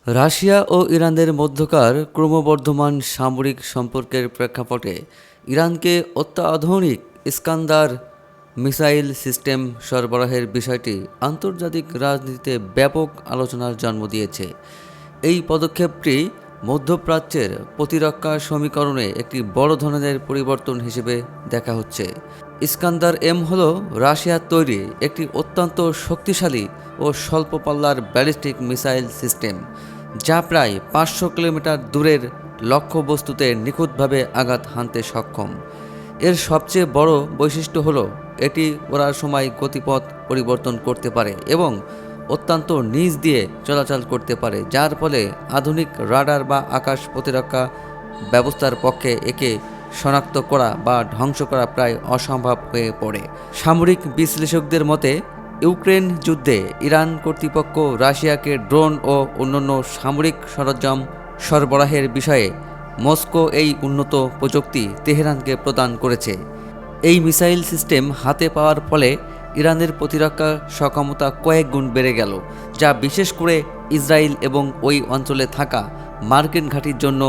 Russia ও ইরানের মধ্যকার ক্রমবর্ধমান সামরিক সম্পর্কের প্রেক্ষাপটে ইরানকে অত্যাধুনিক ইস্কান্দার মিসাইল সিস্টেম সরবরাহের বিষয়টি আন্তর্জাতিক রাজনীতিতে ব্যাপক আলোচনার জন্ম দিয়েছে। এই পদক্ষেপটি মধ্যপ্রাচ্যের প্রতিরক্ষা সমীকরণে একটি বড় ধরনের পরিবর্তন হিসেবে দেখা হচ্ছে। ইস্কান্দার এম হল রাশিয়ার তৈরি একটি অত্যন্ত শক্তিশালী ও স্বল্প পাল্লার ব্যালিস্টিক মিসাইল সিস্টেম, যা প্রায় 500 কিলোমিটার দূরের লক্ষ্যবস্তুতে নিখুঁতভাবে আঘাত হানতে সক্ষম। এর সবচেয়ে বড় বৈশিষ্ট্য হলো এটি ওড়ার সময় গতিপথ পরিবর্তন করতে পারে এবং অত্যন্ত নিচ দিয়ে চলাচল করতে পারে, যার ফলে আধুনিক রাডার বা আকাশ প্রতিরক্ষা ব্যবস্থার পক্ষে একে শনাক্ত করা বা ধ্বংস করা প্রায় অসম্ভব হয়ে পড়ে। সামরিক বিশ্লেষকদের মতে ইউক্রেন যুদ্ধে ইরান কর্তৃপক্ষ রাশিয়াকে ড্রোন ও অন্যান্য সামরিক সরঞ্জাম সরবরাহের বিষয়ে মস্কো এই উন্নত প্রযুক্তি তেহরানকে প্রদান করেছে। এই মিসাইল সিস্টেম হাতে পাওয়ার ফলে ইরানের প্রতিরক্ষা সক্ষমতা কয়েক গুণ বেড়ে গেল, যা বিশেষ করে ইসরায়েল এবং ওই অঞ্চলে থাকা মার্কিন ঘাঁটির জন্য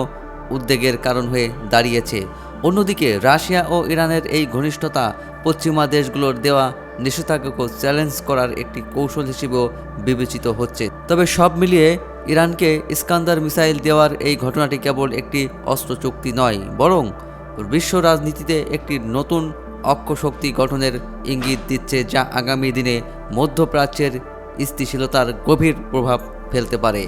উদ্বেগের কারণ হয়ে দাঁড়িয়েছে। অন্যদিকে রাশিয়া ও ইরানের এই ঘনিষ্ঠতা পশ্চিমা দেশগুলোর দেওয়া নিষেধাজ্ঞাকে চ্যালেঞ্জ করার একটি কৌশল হিসেবেও বিবেচিত হচ্ছে। তবে সব মিলিয়ে ইরানকে ইস্কান্দার মিসাইল দেওয়ার এই ঘটনাটি কেবল একটি অস্ত্র চুক্তি নয়, বরং বিশ্ব রাজনীতিতে একটি নতুন অক্ষশক্তি গঠনের ইঙ্গিত দিচ্ছে, যা আগামী দিনে মধ্যপ্রাচ্যের স্থিতিশীলতার গভীর প্রভাব ফেলতে পারে।